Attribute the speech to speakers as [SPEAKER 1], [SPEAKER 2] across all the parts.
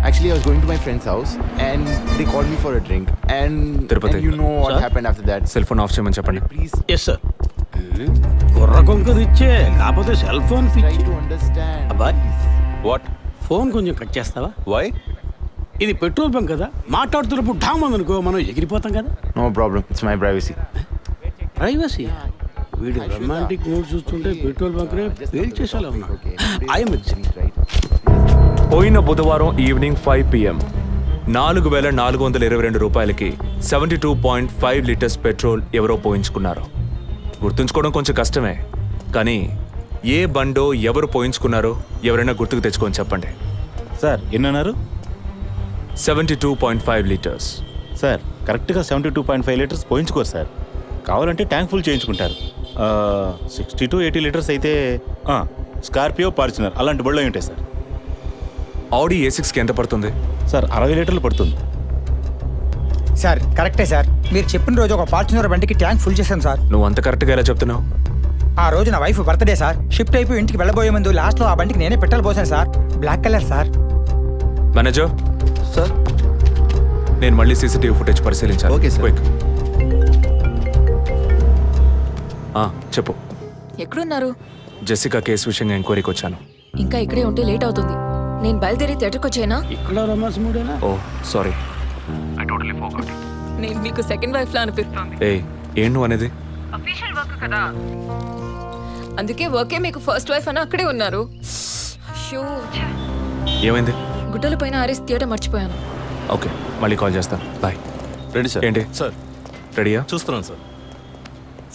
[SPEAKER 1] Actually, I was going to my friend's house and they called me for a drink. And you know what happened after that.
[SPEAKER 2] Cell phone off చేయమని చెప్పండి.
[SPEAKER 1] Please
[SPEAKER 3] yes sir. కుర్ర కొంకది ఇచ్చే కాకపోతే cell phone
[SPEAKER 1] try
[SPEAKER 3] పిచ్చి.
[SPEAKER 1] to understand.
[SPEAKER 3] అబ్బాయ్
[SPEAKER 4] what
[SPEAKER 3] phone కొంచెం cut చేస్తావా?
[SPEAKER 4] వై?
[SPEAKER 3] ఇది పెట్రోల్ బంక్ కదా, మాట్లాడుతున్నప్పుడు ఢామ్ అనుకో మనం ఎగిరిపోతాం కదా.
[SPEAKER 1] No problem. It's my privacy.
[SPEAKER 3] Privacy. వీడు రొమాంటిక్ మూడ్ చూస్తుంటే పెట్రోల్ బంక్ రే ఫెయిల్ చేసేలా ఉన్నాడు. I'm
[SPEAKER 1] Right?
[SPEAKER 2] పోయిన బుధవారం ఈవినింగ్ 5 PM 4,422 రూపాయలకి 72.5 లీటర్స్ పెట్రోల్ ఎవరో పోయించుకున్నారు. గుర్తుంచుకోవడం కొంచెం కష్టమే, కానీ ఏ బండో ఎవరు పోయించుకున్నారో ఎవరైనా గుర్తుకు తెచ్చుకొని చెప్పండి.
[SPEAKER 5] సార్ ఎన్నన్నారు?
[SPEAKER 2] 72.5 లీటర్స్.
[SPEAKER 5] సార్ కరెక్ట్గా 72.5 లీటర్స్ పోయించుకోరు సార్. కావాలంటే ట్యాంక్ ఫుల్ చేయించుకుంటారు. 60 to 80 లీటర్స్ అయితే స్కార్పియో, ఫార్చునర్ అలాంటి బళ్ళు ఉంటాయి సార్.
[SPEAKER 2] ఆడి A6కి ఎంత పడుతుంది?
[SPEAKER 5] సార్ 60 లీటర్లు పడుతుంది.
[SPEAKER 6] సార్ కరెక్టే సార్. మీరు చెప్పిన రోజు ఒక ఫార్చునర్ బండికి ట్యాంక్ ఫుల్ చేశాను సార్.
[SPEAKER 2] నువ్వు అంత కరెక్ట్గా ఎలా చెప్తున్నావు?
[SPEAKER 6] ఆ రోజు నా వైఫ్ బర్త్డే సార్. షిఫ్ట్ అయిపోయి ఇంటికి వెళ్ళబోయే ముందు లాస్ట్లో ఆ బండికి నేనే పెట్రోల్ పోసాను sir. Black colour sir.
[SPEAKER 2] Manager
[SPEAKER 1] Sir?
[SPEAKER 2] నేను మళ్ళీ సీసీటీవీ ఫుటేజ్ పరిశీలించాలి.
[SPEAKER 1] Okay, sir.
[SPEAKER 2] క్విక్. చెప్పు.
[SPEAKER 7] ఎక్కడున్నారు?
[SPEAKER 2] జెసికా కేసు విషయంగా ఎంక్వైరీకి వచ్చాను.
[SPEAKER 7] ఇంకా ఇక్కడే ఉంటే లేట్ అవుతుంది. నేను బయలుదేరి థియేటర్కి వచ్చేనా?
[SPEAKER 3] ఇక్కడ రొమాన్స్ మూడేనా?
[SPEAKER 2] ఓ సారీ.
[SPEAKER 7] నేను మీకు సెకండ్ వైఫ్ లా అనిపిస్తుంది.
[SPEAKER 2] ఏం నువ్వు అనేది?
[SPEAKER 7] అందుకే వర్కే మీకు ఫస్ట్ వైఫ్ అని అక్కడే ఉన్నారు. అయ్యో,
[SPEAKER 2] ఏమైంది?
[SPEAKER 7] గుడ్డల పైన ఆరేసి థియేటర్ మర్చిపోయాను.
[SPEAKER 2] ఓకే, మళ్ళీ కాల్ చేస్తాను. బాయ్.
[SPEAKER 4] Ready sir.
[SPEAKER 2] ఏంటి
[SPEAKER 4] సార్
[SPEAKER 2] రెడీయా?
[SPEAKER 4] చూస్తున్నాను సార్.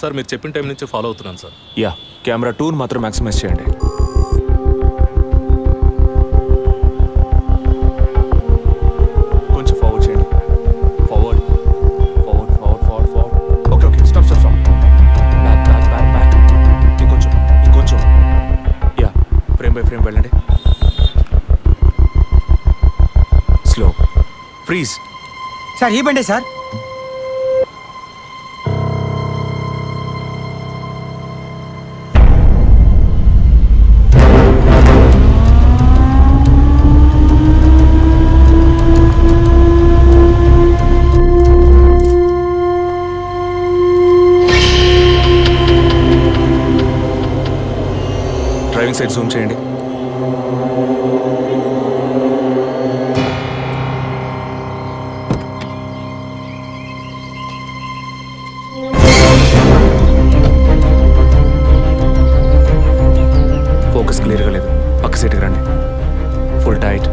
[SPEAKER 4] సార్ మీరు చెప్పిన టైం నుంచి ఫాలో అవుతున్నాను సార్.
[SPEAKER 2] యా, కెమెరా 2 మాత్రం మ్యాక్సిమైజ్ చేయండి. కొంచెం ఫార్వర్డ్ చేయండి. Forward forward forward forward forward. Okay okay, stop stop stop. Back back back back. ఇంకొంచెం ఇంకొంచెం. యా, ఫ్రేమ్ బై ఫ్రేమ్ వెళ్ళండి. స్లో. ఫ్రీజ్.
[SPEAKER 6] సార్ ఈ బండే సార్.
[SPEAKER 2] డ్రైవింగ్ సైడ్ జూమ్ చేయండి. ఫోకస్ క్లియర్గా లేదు. పక్క సీట్కి రండి. Full tight.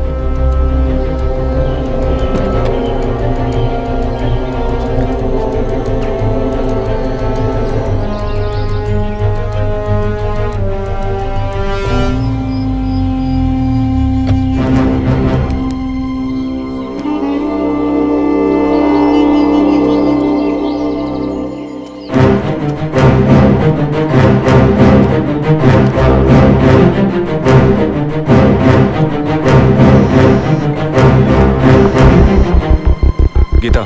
[SPEAKER 2] గీత,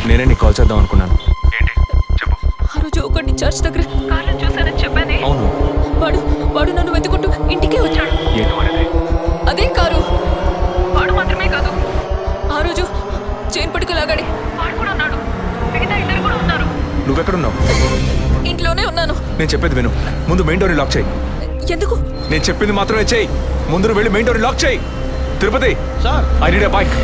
[SPEAKER 2] నేనే నీకు కాల్ చేద్దాం అనుకున్నాను. ఏంటి చెప్పు.
[SPEAKER 7] ఆ రోజు ఒకటి చర్చ్ దగ్గర కార్లో చూసానని చెప్పానే.
[SPEAKER 2] అవును.
[SPEAKER 7] వాడు నన్ను వెతుకుంటూ ఇంటికే వచ్చాడు.
[SPEAKER 2] ఏంటి వాడిది?
[SPEAKER 7] అదే కారు. వాడు మాత్రమే కాదు, ఆ రోజు చైన్ పట్టుకు లాగాడి వాడు కూడా ఉన్నాడు. మిగతా ఇద్దరు కూడా ఉన్నారు.
[SPEAKER 2] నువ్వెక్కడున్నావు?
[SPEAKER 7] ఇంట్లోనే ఉన్నాను.
[SPEAKER 2] నేను చెప్పేది విను. ముందు మెయిన్ డోర్ లాక్ చేయి.
[SPEAKER 7] ఎందుకు?
[SPEAKER 2] నేను చెప్పింది మాత్రమే చేయి. ముందు వెళ్ళి మెయిన్ డోర్ లాక్ చేయి. Tirupati,
[SPEAKER 3] sir
[SPEAKER 2] I need a bike.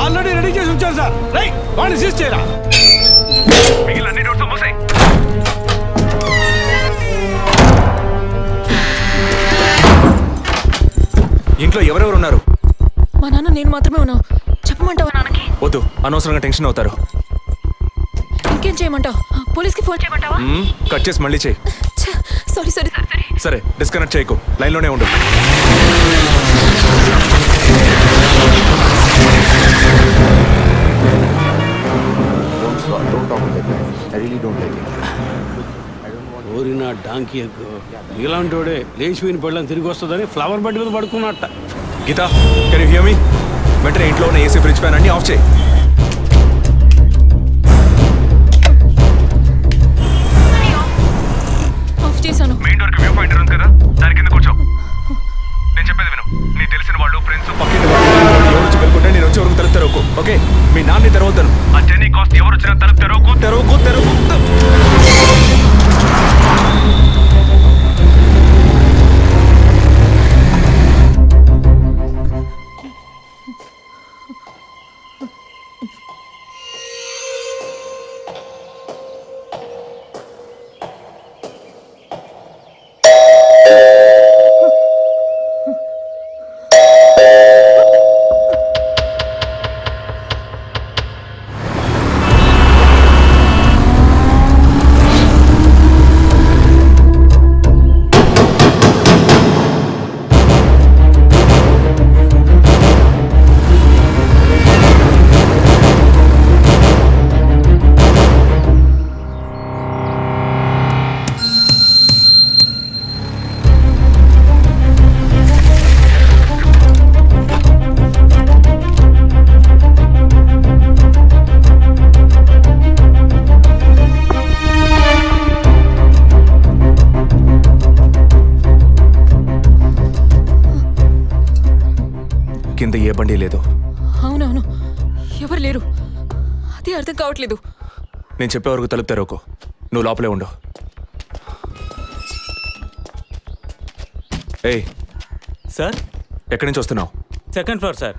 [SPEAKER 3] Already ready చేసి ఉంచాను సార్. రైట్, వాడిని సీజ్ చేయరా.
[SPEAKER 2] మిగిలిన అన్ని డోర్స్ మూసేయ్. ఇంట్లో ఎవరెవరు ఉన్నారు?
[SPEAKER 7] మా నాన్న నేను మాత్రమే ఉన్నావు. చెప్పమంటావా నాన్నకి?
[SPEAKER 2] వద్దు, అనవసరంగా టెన్షన్ అవుతారు.
[SPEAKER 7] ఇంకేం చేయమంటావు? పోలీస్కి ఫోన్ చేయమంటావా?
[SPEAKER 2] కట్ చేసి మళ్ళీ చేయి.
[SPEAKER 7] సారీ సరే సరే
[SPEAKER 2] సరే, డిస్కనెక్ట్ చేయకు. లైన్లోనే ఉండు.
[SPEAKER 1] Don't talk like that. I really don't like it.
[SPEAKER 3] ఓరినా డాంకీ ఎగ్గు. ఇలాంటి వాడే లేచిపోయిన పళ్ళని తిరిగి వస్తుందని ఫ్లవర్ బెడ్ మీద పడుకున్నట్ట.
[SPEAKER 2] Geeta, can you hear me? వెంటనే ఇంట్లో ఉన్న ఏసీ, ఫ్రిడ్జ్, ఫ్యాన్ అన్ని ఆఫ్ చేయి.
[SPEAKER 7] ఆఫ్ చేశాను.
[SPEAKER 2] మెయిన్ డోర్ కి వ్యూ పాయింట్ ఉంది కదా, దాని కింద కూర్చో. నేను చెప్పేది విను. నీ నీ తెలిసిన వాళ్ళు ఫ్రెండ్స్ పక్కింటి వాళ్ళు ఎవరు వచ్చి వెళ్ళుకుంటే నేను వచ్చే వరకు తలుపు తెరవకు. ఓకే, మీ నాన్ని తెరవద్దాను. ఆ జర్నీ కాస్ట్ ఎవరు వచ్చినా తలుపు తెరవకు. కింద ఏ బండి లేదు.
[SPEAKER 7] అవునవును, ఎవరు లేరు. అదే అర్థం కావట్లేదు.
[SPEAKER 2] నేను చెప్పే వరకు తలుపు తెరవకు. నువ్వు లోపలే ఉండు. ఏయ్,
[SPEAKER 8] సార్,
[SPEAKER 2] ఎక్కడి నుంచి వస్తున్నావు?
[SPEAKER 8] Second floor sir.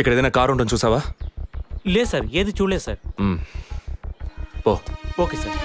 [SPEAKER 2] ఇక్కడ ఏదైనా కారు ఉంటుంది చూసావా?
[SPEAKER 8] లేదు సార్, ఏది చూడలేదు సార్.
[SPEAKER 2] పో.
[SPEAKER 8] Okay sir.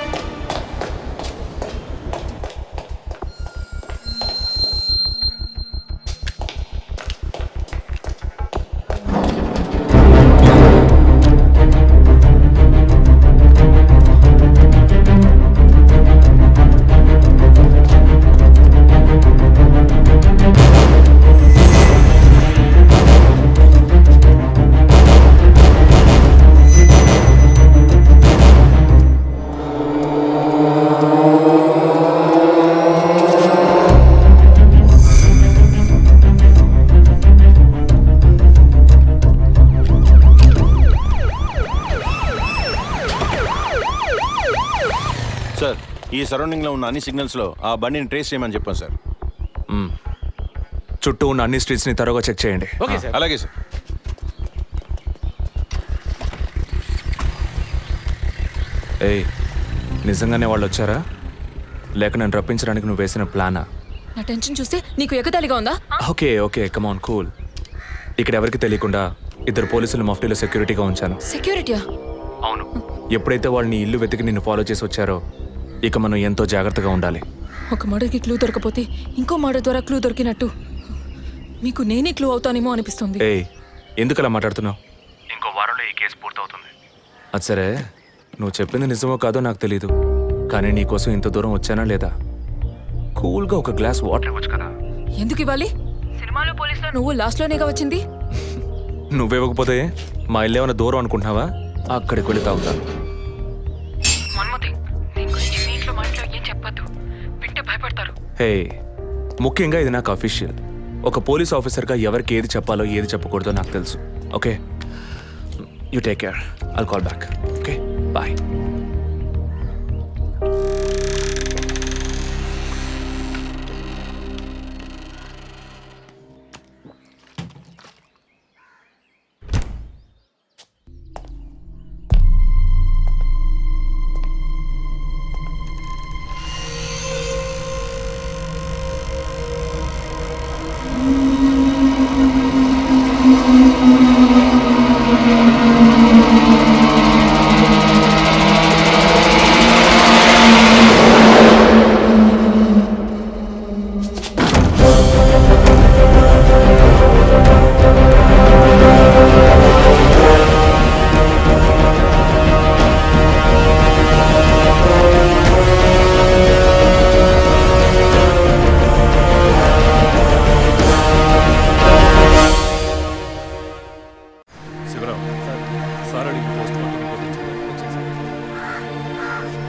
[SPEAKER 5] సార్, ఈ సరౌండింగ్లో ఉన్న అన్ని సిగ్నల్స్లో ఆ బండిని ట్రేస్ చేయమని చెప్పాను సార్.
[SPEAKER 2] చుట్టూ ఉన్న అన్ని స్ట్రీట్స్ని త్వరగా చెక్ చేయండి.
[SPEAKER 3] Okay sir.
[SPEAKER 5] అలాగే సార్.
[SPEAKER 2] ఏయ్, నిజంగానే వాళ్ళు వచ్చారా లేక నన్ను రప్పించడానికి నువ్వు వేసిన ప్లానా?
[SPEAKER 7] నా టెన్షన్ చూస్తే నీకు ఎగతాళిగా ఉందా?
[SPEAKER 2] Okay come on cool. ఇక్కడ ఎవరికి తెలియకుండా ఇద్దరు పోలీసులు మఫ్టీలో సెక్యూరిటీగా ఉంచాను.
[SPEAKER 7] సెక్యూరిటీయా?
[SPEAKER 2] అవును. ఎప్పుడైతే వాళ్ళు నీ ఇల్లు వెతికి నిన్ను ఫాలో చేసి వచ్చారో ఇక మనం ఎంతో జాగ్రత్తగా ఉండాలి.
[SPEAKER 7] ఒక మర్డర్కి క్లూ దొరకపోతే ఇంకో మర్డర్ ద్వారా క్లూ దొరికినట్టు మీకు నేనే క్లూ అవుతానేమో అనిపిస్తుంది.
[SPEAKER 2] ఏయ్, ఎందుకు అలా మాట్లాడుతున్నావు? ఇంకో వారంలో ఈ కేసు పూర్తవుతుంది. అది సరే, నువ్వు చెప్పింది నిజమో కాదో నాకు తెలీదు, కానీ నీకోసం ఇంత దూరం వచ్చానా లేదా? కూల్గా ఒక గ్లాస్ వాటర్ ఇవ్వచ్చు కదా.
[SPEAKER 7] ఎందుకు ఇవ్వాలి? సినిమాలో పోలీసులో నువ్వు లాస్ట్లోనేగా వచ్చింది.
[SPEAKER 2] నువ్వివ్వకపోతే మా ఇల్లు ఏమైనా దూరం అనుకుంటున్నావా? అక్కడికి వెళ్ళి తాగుతాను. హే, ముఖ్యంగా ఇది నాకు అఫీషియల్. ఒక పోలీస్ ఆఫీసర్గా ఎవరికి ఏది చెప్పాలో ఏది చెప్పకూడదో నాకు తెలుసు. Okay, you take care. I'll call back. Okay, bye.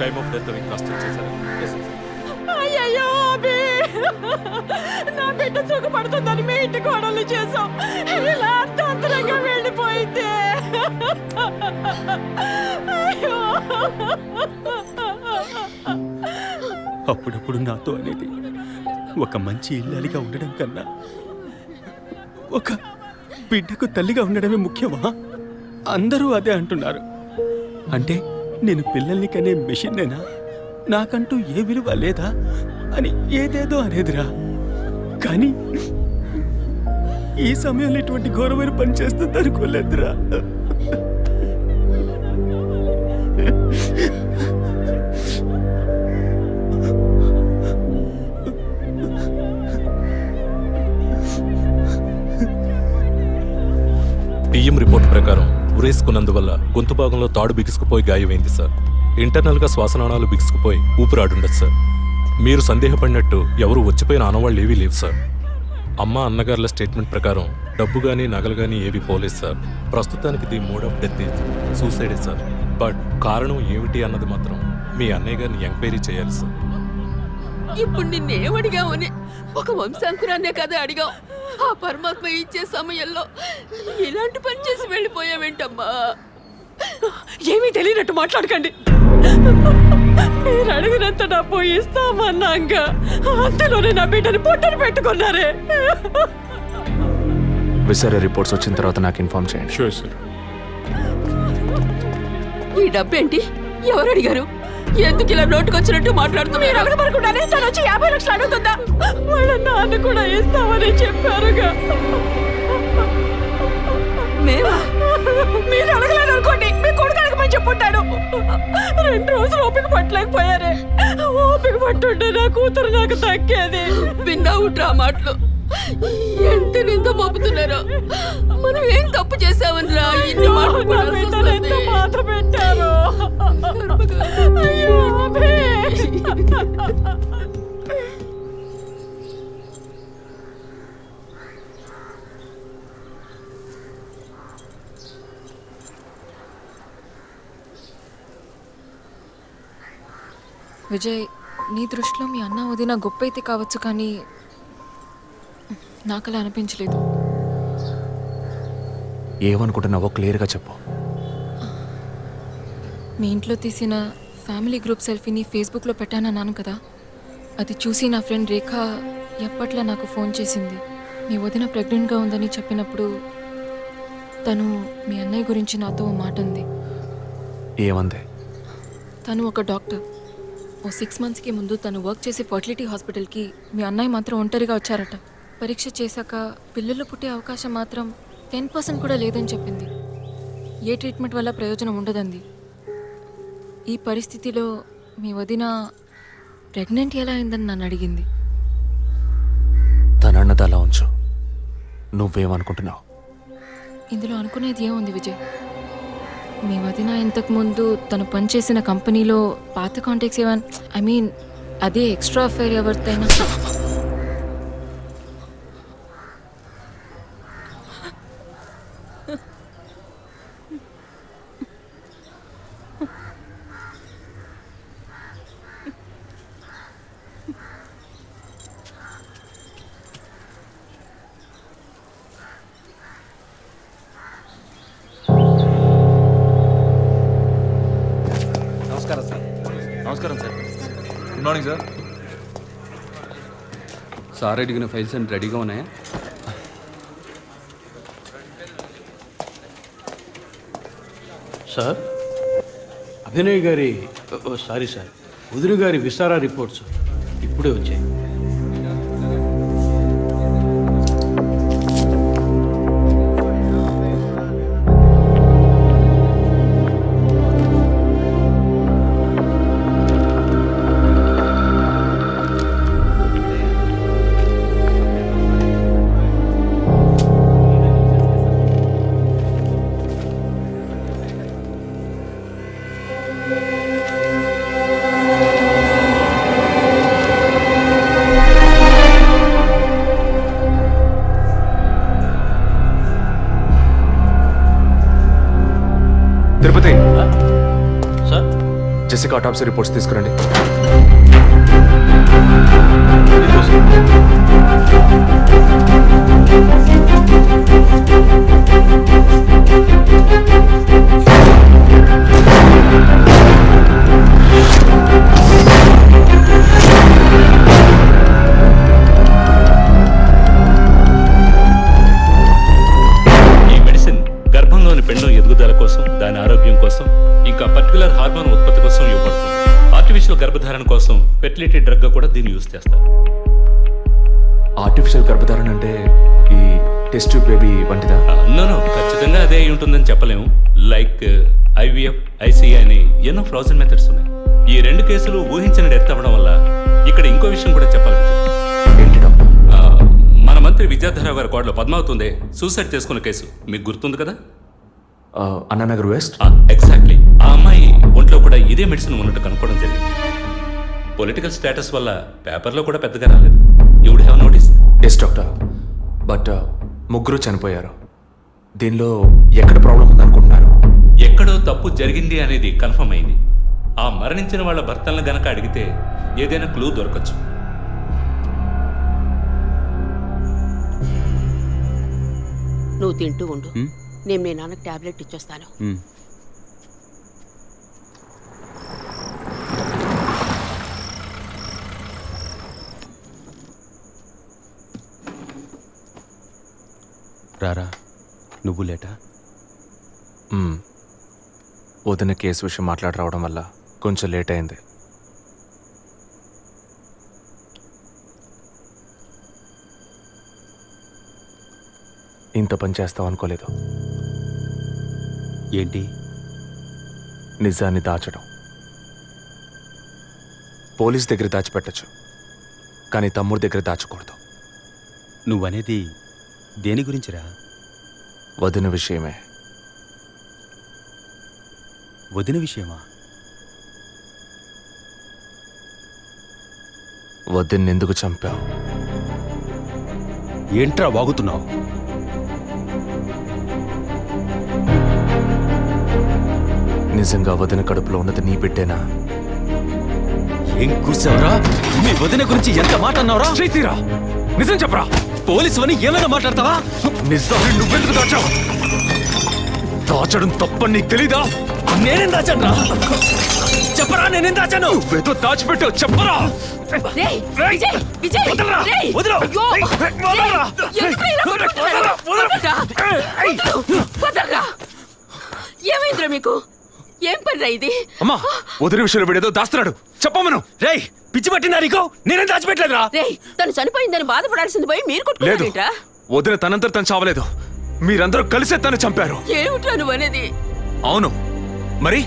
[SPEAKER 4] Time of death అవి కాస్ట్ చేశారు.
[SPEAKER 9] అయ్యయ్యో అబే, నా బిడ్డ సుఖపడుతుందని మీ ఇంటి కోడలు చేసాం. ఇలా అర్థాంతరంగా వెళ్ళిపోయింది. అయ్యో.
[SPEAKER 8] అప్పుడప్పుడు నాతో అనేది
[SPEAKER 3] ఒక మంచి ఇల్లాలిగా ఉండడం కన్నా ఒక బిడ్డకు తల్లిగా ఉండడమే ముఖ్యమా? అందరూ అదే అంటున్నారు. అంటే నేను పిల్లల్ని కనే మెషిన్నేనా? నాకంటూ ఏ విలువ లేదా అని ఏదేదో అనేదిరా. కానీ ఈ సమయంలో ఇటువంటి ఘోరమైన పని చేస్తుంది అనుకోలేదురా.
[SPEAKER 4] పిఎం రిపోర్ట్ ప్రకారం ఉరేసుకున్నందువల్ల గొంతు భాగంలో తాడు బిగుసుకుపోయి గాయమైంది సార్. ఇంటర్నల్గా శ్వాసనాళాలు బిగుసుకుపోయి ఊపిరాడుండదు సార్. మీరు సందేహపడినట్టు ఎవరు వచ్చిపోయిన ఆనవాళ్ళు ఏవీ లేవు సార్. అమ్మ అన్నగారుల స్టేట్మెంట్ ప్రకారం డబ్బు కానీ నగలు కానీ ఏవి పోలేదు సార్. ప్రస్తుతానికి ది మోడ్ ఆఫ్ డెత్ సూసైడే సార్. బట్ కారణం ఏమిటి అన్నది మాత్రం మీ అన్నయ్య గారిని ఎంక్వైరీ చేయాలి సార్.
[SPEAKER 9] ఇప్పుడు నిన్నేమడిగావని ఒక వంశాంకురాన్నే కదా అడిగావు. ఆ పరమాత్మ ఇచ్చే సమయంలో ఇలాంటి పని చేసి వెళ్ళిపోయావేంటమ్మా? ఏమీ తెలియనట్టు మాట్లాడకండి. మీరు అడిగినంత డబ్బు ఇస్తామన్నాక అంతలోనే నా బిడ్డని పొట్టను పెట్టుకున్నారే.
[SPEAKER 2] విసరే రిపోర్ట్స్ వచ్చిన తర్వాత నాకు ఇన్ఫార్మ్ చేయండి.
[SPEAKER 5] Sure sir.
[SPEAKER 9] ఈ డబ్బేంటి? ఎవరు అడిగారు? ఎందుకు ఇలా నోటుకొచ్చినట్టు మాట్లాడుతున్నారు? మీరు అడగబడకుండానే తను వచ్చి 50 లక్షలు అడుగుతుందా? వాళ్ళ నాన్న కూడా ఇస్తామని చెప్పారుగా. మేమా? మీరు అడగలేదు అనుకోండి, మీ కొడుకు అడగమని చెప్పుంటాడు. 2 రోజులు ఓపిక పట్టలేకపోయారే. ఓపిక పట్టుంటే నా కూతురు నాకు దక్కేది. విన్నావు డ్రా మాటలు ఎంత నింద మోపుతున్నారో. మనం ఏం తప్పు చేసామని రా ఇన్ని మాటలు ఎంత బాధ పెట్టారు. అయ్యో
[SPEAKER 7] విజయ్, నీ దృష్టిలో మీ అన్న వదిన గొప్ప అయితే కావచ్చు, కానీ నాకు అలా అనిపించలేదు.
[SPEAKER 2] ఏమనుకుంటున్నావో క్లియర్గా చెప్పు.
[SPEAKER 7] మీ ఇంట్లో తీసిన ఫ్యామిలీ గ్రూప్ సెల్ఫీని ఫేస్బుక్లో పెట్టానన్నాను కదా, అది చూసి నా ఫ్రెండ్ రేఖ ఎప్పట్లా నాకు ఫోన్ చేసింది. మీ వదిన ప్రెగ్నెంట్గా ఉందని చెప్పినప్పుడు తను మీ అన్నయ్య గురించి నాతో ఓ మాట ఉంది.
[SPEAKER 2] ఏమంది?
[SPEAKER 7] తను ఒక డాక్టర్. ఓ 6 monthsకి ముందు తను వర్క్ చేసే ఫర్టిలిటీ హాస్పిటల్కి మీ అన్నయ్య మాత్రం ఒంటరిగా వచ్చారట. పరీక్ష చేశాక పిల్లలు పుట్టే అవకాశం మాత్రం 10% కూడా లేదని చెప్పింది. ఏ ట్రీట్మెంట్ వల్ల ప్రయోజనం ఉండదంది. ఈ పరిస్థితిలో మీ వదిన ప్రెగ్నెంట్ ఎలా అయిందని నన్ను అడిగింది.
[SPEAKER 2] తనన్నది అలా ఉంచు. నువ్వేమనుకుంటున్నావు?
[SPEAKER 7] ఇందులో అనుకునేది ఏముంది విజయ్? మీ వదిన ఇంతకుముందు తను పనిచేసిన కంపెనీలో పాత కాంటాక్ట్స్ ఏమైనా, అదే ఎక్స్ట్రా అఫైర్ ఎవరితైనా
[SPEAKER 5] నమస్కారం sir.
[SPEAKER 10] Good morning sir. Sir అడిగిన ఫైల్స్ అన్ని రెడీగా ఉన్నాయా?
[SPEAKER 3] సార్, అభినయ్ గారి సారీ సార్, వదిన గారి విస్తారా రిపోర్ట్స్ ఇప్పుడే వచ్చాయి.
[SPEAKER 2] తిరుపతి,
[SPEAKER 3] సార్,
[SPEAKER 2] జెసికా ఆటాప్సీ రిపోర్ట్స్ తీసుకురండి.
[SPEAKER 4] ఫెర్టిలిటీ డ్రగ్గా కూడా దీన్ని యూజ్ చేస్తారు.
[SPEAKER 2] ఆర్టిఫిషియల్ గర్భధారణ అంటే ఈ టెస్ట్ బేబీ వంటిదా?
[SPEAKER 4] నో ఖచ్చితంగా అదే అయి ఉంటుందని చెప్పలేము. లైక్ ఐవీఎఫ్, ఐసీఐ అని ఎన్నో ఫ్రోజన్ మెథడ్స్ ఉన్నాయి. ఈ 2 కేసులు ఊహించిన డెత్ అవ్వడం వల్ల ఇక్కడ ఇంకో విషయం కూడా చెప్పాలి.
[SPEAKER 2] ఏంటి డాక్టర్?
[SPEAKER 4] మన మంత్రి విద్యాధరరావు గారి కోడలు పద్మావతి సూసైడ్ చేసుకున్న కేసు మీకు గుర్తుంది కదా?
[SPEAKER 2] అన్నానగర్ వెస్ట్.
[SPEAKER 4] ఎగ్జాక్ట్లీ. ఆ అమ్మాయి ఒంట్లో కూడా ఇదే మెడిసిన్ ఉన్నట్టు కనుక్కోవడం జరిగింది. పొలిటికల్ స్టేటస్ వల్ల పేపర్లో కూడా పెద్దగా రాలేదు. You would have notice.
[SPEAKER 2] Yes doctor, but ముగ్గురు చనిపోయారు. దీనిలో ఎక్కడ ప్రాబ్లం ఉందనుకుంటున్నారు?
[SPEAKER 4] ఎక్కడో తప్పు జరిగింది అనేది కన్ఫర్మ్ అయింది. ఆ మరణించిన వాళ్ళ భర్తలను గనక అడిగితే ఏదైనా క్లూ దొరకచ్చు.
[SPEAKER 9] నువ్వు తింటూ ఉండు, నేను మీ నాన్నకు టాబ్లెట్ ఇచ్చొస్తాను.
[SPEAKER 3] రారా, నువ్వు లేటా?
[SPEAKER 2] వదిన కేసు విషయం మాట్లాడి వల్ల కొంచెం లేట్ అయింది. ఇంత పని చేస్తావు అనుకోలేదు.
[SPEAKER 3] ఏంటి?
[SPEAKER 2] నిజాన్ని దాచడం. పోలీస్ దగ్గర దాచిపెట్టచ్చు, కానీ తమ్ముడి దగ్గర దాచకూడదు.
[SPEAKER 3] నువ్వనేది దేని గురించిరా?
[SPEAKER 2] వదిన విషయమే.
[SPEAKER 3] వదిన విషయమా?
[SPEAKER 2] వదిన్ని ఎందుకు చంపావు?
[SPEAKER 3] ఏంట్రా వాగుతున్నావు?
[SPEAKER 2] నిజంగా వదిన కడుపులో ఉన్నది నీ బిడ్డేనా?
[SPEAKER 3] ఏం కూర్చావరా? మీ వదిన గురించి ఎంత మాట అన్నావురా?
[SPEAKER 2] చేతిరా, నిజం చెప్పరా.
[SPEAKER 3] పోలీసు అని ఏమైనా మాట్లాడతావా?
[SPEAKER 2] నిజాన్ని నువ్వెందుకు దాచావు? దాచడం తప్పని నీకు తెలీదా?
[SPEAKER 3] నేనేం దాచానురా? చెప్పరా, నేనేం దాచాను?
[SPEAKER 2] నువ్వేదో దాచిపెట్టావు, చెప్పరా.
[SPEAKER 9] రేయ్, విజయ్, విజయ్, రేయ్!
[SPEAKER 3] వదలు!
[SPEAKER 9] అయ్యో! రేయ్, ఎందుకు ఇలా కొట్టుకుంటున్నారు? వదలరా! ఏమైందిరా మీకు? ఏం పనిరా ఇది?
[SPEAKER 2] అమ్మా, వదిన విషయంలో వీడేదో దాస్తున్నాడు, చెప్పమను.
[SPEAKER 3] రేయ్, పిచ్చి పట్టిందా నీకు? నేనేం దాచిపెట్టలేదురా.
[SPEAKER 9] రేయ్, తను చనిపోయిందని బాధపడాల్సింది పోయి మీరు
[SPEAKER 2] లేదు,
[SPEAKER 9] కొట్టుకుంటారేంట్రా?
[SPEAKER 2] వదిన తనంతట తను చావలేదు. మీరందరూ కలిసే తను చంపారు.
[SPEAKER 9] ఏమిట్రా నువ్వు అనేది?
[SPEAKER 2] అవును, మరి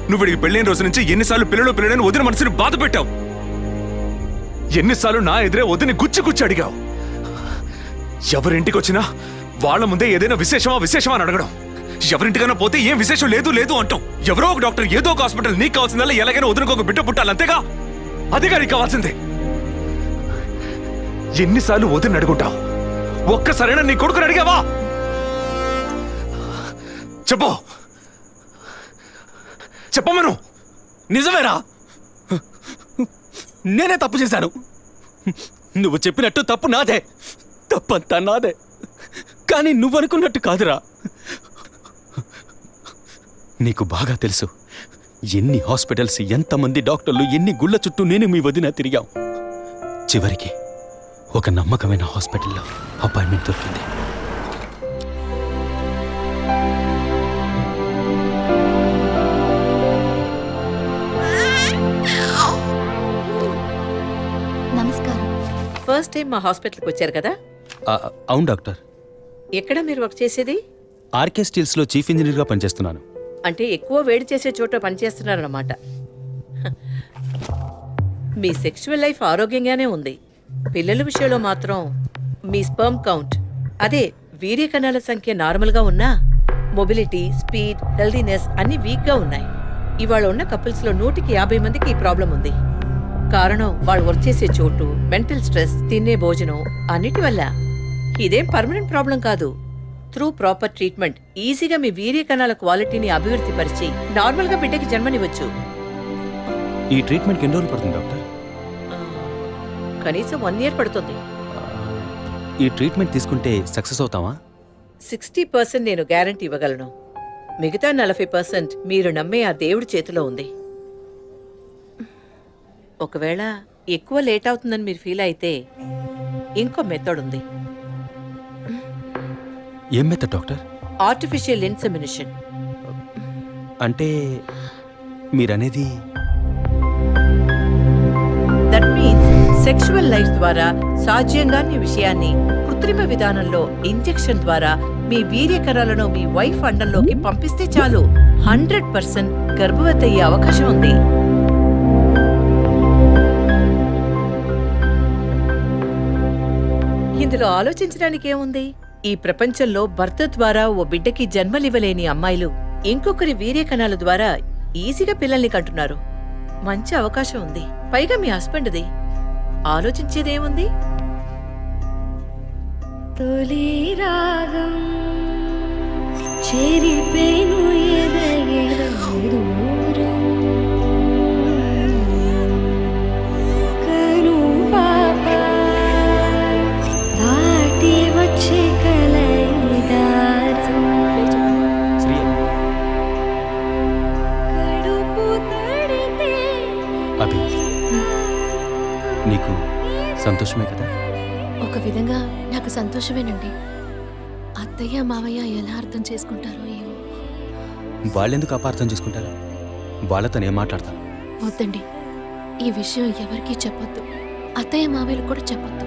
[SPEAKER 2] నువ్వు వీడికి పెళ్ళైన రోజు నుంచి ఎన్నిసార్లు పిల్లడని వదిన మనసుని బాధ పెట్టావు? ఎన్నిసార్లు నా ఎదురే వదిని గుచ్చి అడిగావు? ఎవరింటికి వచ్చినా వాళ్ళ ముందే ఏదైనా విశేషమా అని అడగడం. ఎవరింటికైనా పోతే ఏం విశేషం లేదు అంటాం. ఎవరో ఒక డాక్టర్, ఏదో ఒక హాస్పిటల్, నీకు కావాల్సిందల్లా ఎలాగైనా వదినకు ఒక బిడ్డ పుట్టాలి, అంతేగా? అదిగా నీకు కావాల్సిందే. ఎన్నిసార్లు వదిన అడుగుంటావు? ఒక్కసారైనా నీ కొడుకుని అడిగావా? చెప్పమను.
[SPEAKER 3] నిజమేరా, నేనే తప్పు చేశాను. నువ్వు చెప్పినట్టు తప్పు నాదే, తప్పంతా నాదే. కానీ నువ్వనుకున్నట్టు కాదురా. నీకు బాగా తెలుసు ఎన్ని హాస్పిటల్స్, ఎంతమంది డాక్టర్లు, ఎన్ని గుళ్ళ చుట్టూ నేను మీ వదిన తిరిగాం. చివరికి ఒక నమ్మకమైన హాస్పిటల్లో అపాయింట్మెంట్ దొరికింది.
[SPEAKER 11] నమస్కారం.
[SPEAKER 9] ఫస్ట్ టైం మా హాస్పిటల్కి వచ్చారు కదా?
[SPEAKER 3] అవును డాక్టర్.
[SPEAKER 9] ఎక్కడ మీరు వర్క్ చేసేది?
[SPEAKER 3] ఆర్కే స్టీల్స్లో చీఫ్ ఇంజనీర్గా పనిచేస్తున్నాను.
[SPEAKER 9] అంటే ఎక్కువ వేడి చేసే చోట పనిచేస్తున్నారన్నమాట. మీ సెక్షువల్ లైఫ్ ఆరోగ్యంగానే ఉంది. పిల్లల విషయంలో మాత్రం మీ స్పర్మ్ కౌంట్, అదే వీర్య కణాల సంఖ్య నార్మల్గా ఉన్నా మొబిలిటీ, స్పీడ్, హెల్దీనెస్ అన్ని వీక్గా ఉన్నాయి. ఇవాళ ఉన్న కపుల్స్లో 150 మందికి ఈ ప్రాబ్లం ఉంది. కారణం వాళ్ళు వర్క్ చేసే చోటు, మెంటల్ స్ట్రెస్, తినే భోజనం అన్నిటి వల్ల. ఇదేం పర్మనెంట్ ప్రాబ్లం కాదు. త్రూ ప్రాపర్ ట్రీట్మెంట్ ఈజీగా మీ వీర్య కణాల క్వాలిటీని అభివృద్ధి పరిచి నార్మల్గా బిడ్డకి జన్మనివ్వచ్చు.
[SPEAKER 3] ఈ ట్రీట్మెంట్కి ఎన్ని రోజులు పడుతుంది డాక్టర్?
[SPEAKER 9] కనీసం 1 year పడుతుంది.
[SPEAKER 3] ఈ ట్రీట్మెంట్ తీసుకుంటే సక్సెస్ అవుతావా?
[SPEAKER 9] 60% నేను గ్యారంటీ ఇవ్వగలను. మిగతా 40% మీరు నమ్మే ఆ దేవుడి చేతిలో ఉంది. ఒకవేళ ఎక్కువ లేట్ అవుతుందని మీరు ఫీల్ అయితే ఇంకో మెథడ్ ఉంది.
[SPEAKER 3] ఏం మెథడ్ డాక్టర్?
[SPEAKER 9] Artificial insemination.
[SPEAKER 3] అంటే మీరనేది?
[SPEAKER 9] దట్ సెక్షువల్ లైఫ్ ద్వారా సాధ్యంగాని విషయాన్ని కృత్రిమ విధానంలో ఇంజెక్షన్ ద్వారా మీ వీర్యకణాలను మీ వైఫ్ అండంలోకి పంపిస్తే చాలు 100% గర్భవతి అయ్యే అవకాశం ఉంది. ఇందులో ఆలోచించడానికి ఏముంది? ఈ ప్రపంచంలో భర్త ద్వారా ఓ బిడ్డకి జన్మలివ్వలేని అమ్మాయిలు ఇంకొకరి వీర్యకణాల ద్వారా ఈజీగా పిల్లల్ని కంటున్నారు. మంచి అవకాశం ఉంది. పైగా మీ హస్బెండ్ది. ఆలోచించేదేముంది?
[SPEAKER 11] తొలి రాగం చెరిపేను దూరం కను పాప దాటి వచ్చే కలైదారం కడుపు తడితే
[SPEAKER 3] అభి నీకు సంతోషమే కదా?
[SPEAKER 7] ఒక విధంగా నాకు సంతోషమేనండి. అత్తయ్య మావయ్య ఎలా అర్థం చేసుకుంటారో ఏమో.
[SPEAKER 3] వాళ్ళెందుకు అపార్థం చేసుకుంటారు? వాళ్ళతో నేను మాట్లాడతాను.
[SPEAKER 7] వద్దండి, ఈ విషయం ఎవరికీ చెప్పొద్దు. అత్తయ్య మావయ్యలు కూడా చెప్పొద్దు.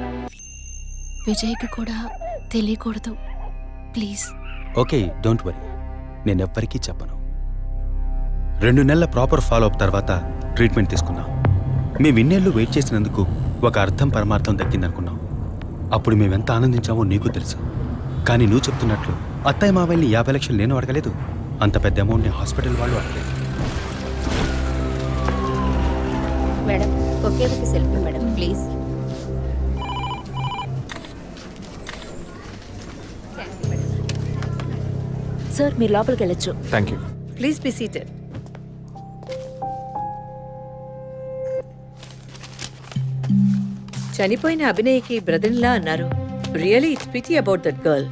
[SPEAKER 7] విజయ్కి కూడా తెలియకూడదు, ప్లీజ్.
[SPEAKER 3] ఓకే, డోంట్ వరీ, నేను ఎవ్వరికీ చెప్పను. 2 నెలల ప్రాపర్ ఫాలో అప్ తర్వాత ట్రీట్మెంట్ తీసుకున్నాం. మేము ఇన్నేళ్ళు వెయిట్ చేసినందుకు ఒక అర్థం పరమార్థం దక్కిందనుకున్నాం. అప్పుడు మేమెంత ఆనందించామో నీకు తెలుసు. కానీ నువ్వు చెప్తున్నట్లు అత్తయ్య మావయ్యని 50 లక్షలు నేను అడగలేదు, అంత పెద్ద అమౌంట్ని హాస్పిటల్ వాళ్ళు అడగలేదు.
[SPEAKER 11] మేడం ఒకే ఒక సెల్ఫీ మేడం ప్లీజ్. సార్ మీరు లోపలికి వెళ్ళొచ్చు.
[SPEAKER 2] Thank you.
[SPEAKER 9] Please be seated. చనిపోయిన అభినయకి బ్రదర్లా అన్నారు. Really it's pity about that girl.